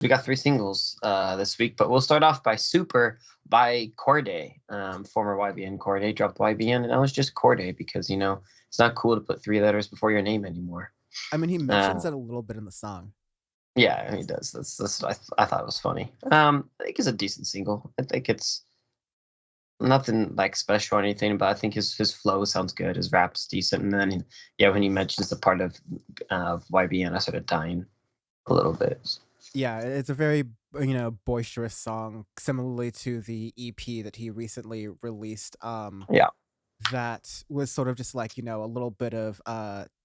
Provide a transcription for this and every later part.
We got three singles this week, but we'll start off by Super by Cordae. Former YBN Cordae dropped YBN, and I was just Cordae because, it's not cool to put three letters before your name anymore. I mean, he mentions Uh, it a little bit in the song. yeah, he does. That's what I thought was funny. I think it's a decent single. I think it's nothing like special or anything, but I think his flow sounds good. His rap's decent, and then yeah, when he mentions the part of YBN, I started dying a little bit. Yeah, it's a very boisterous song, similarly to the EP that he recently released. Yeah. That was sort of just like a little bit of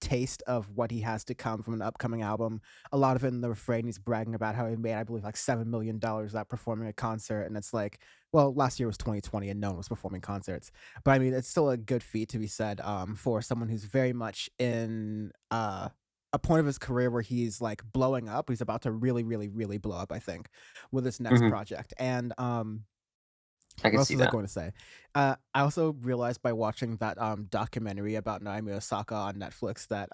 taste of what he has to come from an upcoming album. A lot of it in the refrain, he's bragging about how he made, I believe, like $7 million at performing a concert, and it's like, well, last year was 2020 and no one was performing concerts, but I mean, it's still a good feat to be said for someone who's very much in a point of his career where he's like blowing up. He's about to really, really, really blow up, I think, with this next Hmm. project. And I can what else see was I that. going to say? I also realized by watching that documentary about Naomi Osaka on Netflix that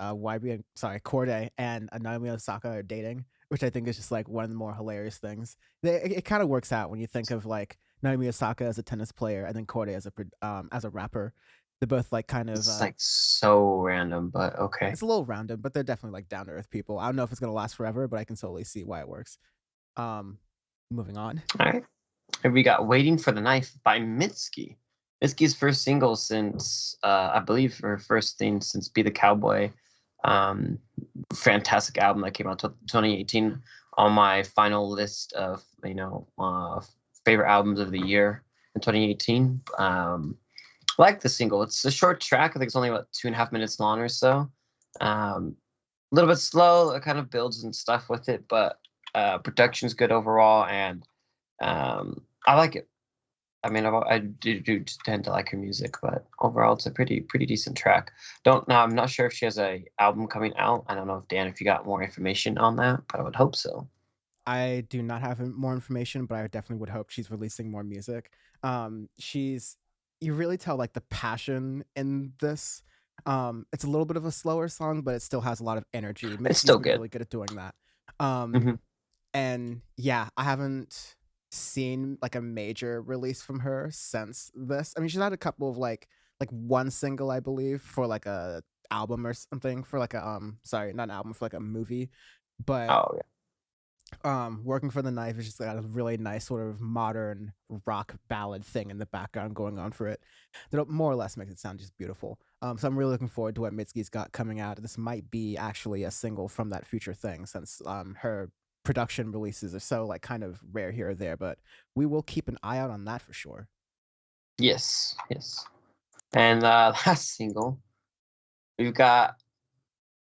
Cordae and Naomi Osaka are dating, which I think is just like one of the more hilarious things. It kind of works out when you think of like Naomi Osaka as a tennis player and then Cordae as a rapper. They're both like kind of It's like so random, but okay. it's a little random, but they're definitely like down to earth people. I don't know if it's gonna last forever, but I can totally see why it works. Um, Moving on. All right. And we got Waiting for the Knife by Mitski. Mitski's first single since, I believe, her first thing since Be the Cowboy. Um, Fantastic album that came out 2018 on my final list of, favorite albums of the year in 2018. I like the single. It's a short track. I think it's only about 2.5 minutes long or so. A little bit slow. It kind of builds and stuff with it, but production's good overall, and I like it. I mean, I do tend to like her music, but overall, it's a pretty decent track. Don't now. I'm not sure if she has a album coming out. I don't know if Dan, if you got more information on that, but I would hope so. I do not have more information, but I definitely would hope she's releasing more music. She's You really tell like the passion in this. It's a little bit of a slower song, but it still has a lot of energy. It's Mitski's still been good. really good at doing that. Um, Hmm. and yeah, I haven't seen like a major release from her since this. I mean, she's had a couple of like one single, I believe, for like a album or something, for like a sorry, not an album, for like a movie. But Oh yeah. Working for the Knife is just got a really nice sort of modern rock ballad thing in the background going on for it that more or less makes it sound just beautiful. So I'm really looking forward to what Mitski's got coming out. This might be actually a single from that future thing, since her production releases are so like kind of rare here or there, but we will keep an eye out on that for sure. Yes. Yes. And last single, we've got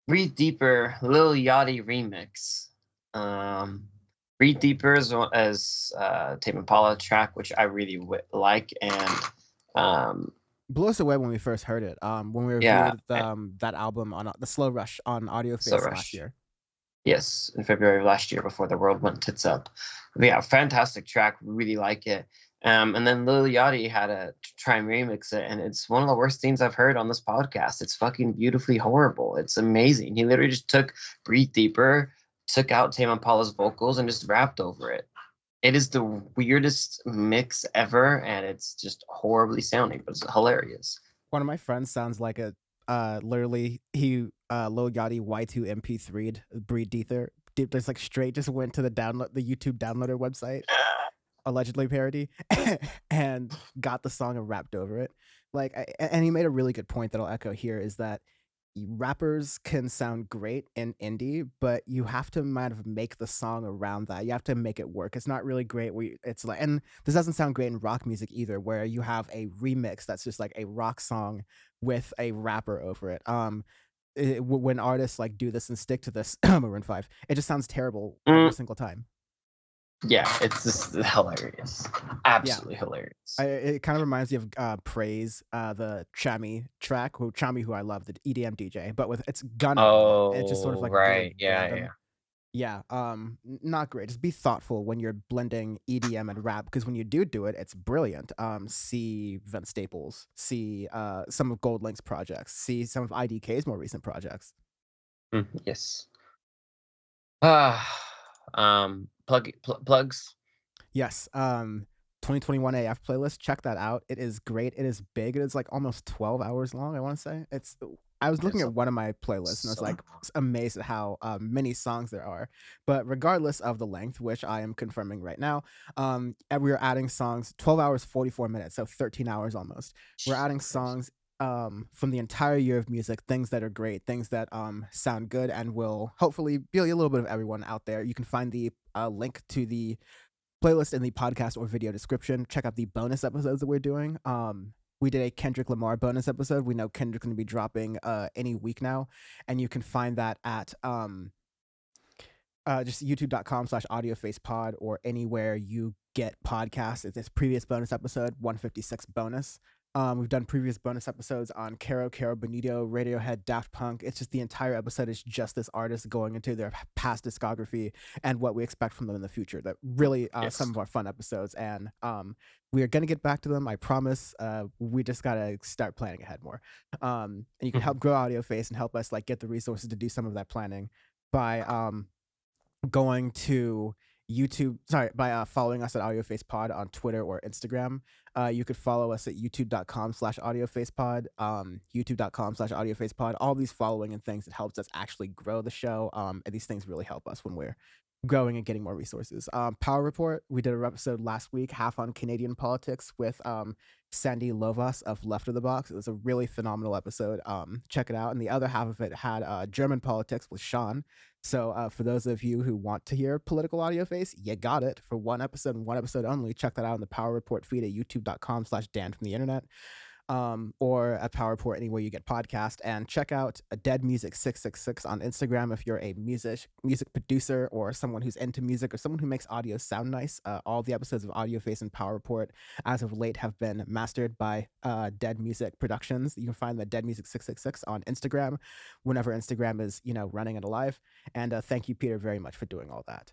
Breathe Deeper, Lil Yachty remix. Um, Breathe Deeper as Tame Impala track, which I really like, and um, Blew us away when we first heard it. When we yeah, reviewed that album on the Slow Rush on so Audioface last Rush. year. Yes, in February of last year, before the world went tits up. But yeah, fantastic track. Really like it. And then Lil Yachty had to try and remix it, and it's one of the worst things I've heard on this podcast. It's fucking beautifully horrible. It's amazing. He literally just took Breathe Deeper, took out Tame Impala's vocals, and just rapped over it. It is the weirdest mix ever, and it's just horribly sounding, but it's hilarious. One of my friends sounds like a literally he Lil Yachty Y2 MP3'd Breed Dether. Just like straight just went to the YouTube downloader website, allegedly parody, and got the song and rapped over it. And he made a really good point that I'll echo here is that rappers can sound great in indie, but you have to kind of make the song around that. You have to make it work. It's not really great it's like, and this doesn't sound great in rock music either, where you have a remix that's just like a rock song with a rapper over it. When artists like do this and stick to this, Maroon Five, it just sounds terrible every Mm, single time. yeah, it's just hilarious. Yeah, Absolutely hilarious. it kind of reminds me of Praise, the Chami track, Chami, who I love, the EDM DJ, but with it's Gunna on it. It's just sort of Oh, like really right. Yeah, random. yeah. Yeah, not great. Just be thoughtful when you're blending EDM and rap, because when you do it, it's brilliant. See Vince Staples, see some of Gold Link's projects, see some of IDK's more recent projects. Yes. Ah. Plugs. Yes. 2021 AF playlist. Check that out. It is great. It is big. It is like almost 12 hours long, I want to say. I was looking It's at one of my playlists and I was so like amazed at how many songs there are. But regardless of the length, which I am confirming right now, and we are adding songs 12 hours 44 minutes, so 13 hours almost. We're adding Jesus Christ. songs from the entire year of music, things that are great, things that sound good and will hopefully be a little bit of everyone out there. You can find the link to the playlist in the podcast or video description. Check out the bonus episodes that we're doing. We did a Kendrick Lamar bonus episode. We know Kendrick's going to be dropping any week now, and you can find that at just youtube.com/audiofacepod or anywhere you get podcasts. It's this previous bonus episode, 156 bonus. We've done previous bonus episodes on Caro Bonito, Radiohead, Daft Punk. It's just the entire episode is just this artist going into their past discography and what we expect from them in the future. That really some Yes. of our fun episodes, and we are gonna get back to them. I promise. We just gotta start planning ahead more. And you can help grow Audioface and help us like get the resources to do some of that planning by going to YouTube, sorry, by following us at Audioface Pod on Twitter or Instagram. You could follow us at youtube.com/audiofacepod, youtube.com/audiofacepod. All these following and things, it helps us actually grow the show. And these things really help us when we're growing and getting more resources. Power Report, we did an episode last week, half on Canadian politics with Sandy Lovas of Left of the Box. It was a really phenomenal episode. Check it out. And the other half of it had German politics with Sean. So for those of you who want to hear political audio face, you got it for one episode and one episode only. Check that out in the Power Report feed at youtube.com/Dan from the internet. Or at Power Report anywhere you get podcast, and check out Dead Music 666 on Instagram if you're a music producer or someone who's into music or someone who makes audio sound nice. All the episodes of Audioface and Power Report as of late have been mastered by Dead Music Productions. You can find the Dead Music 666 on Instagram whenever Instagram is running and alive. And thank you, Peter, very much for doing all that.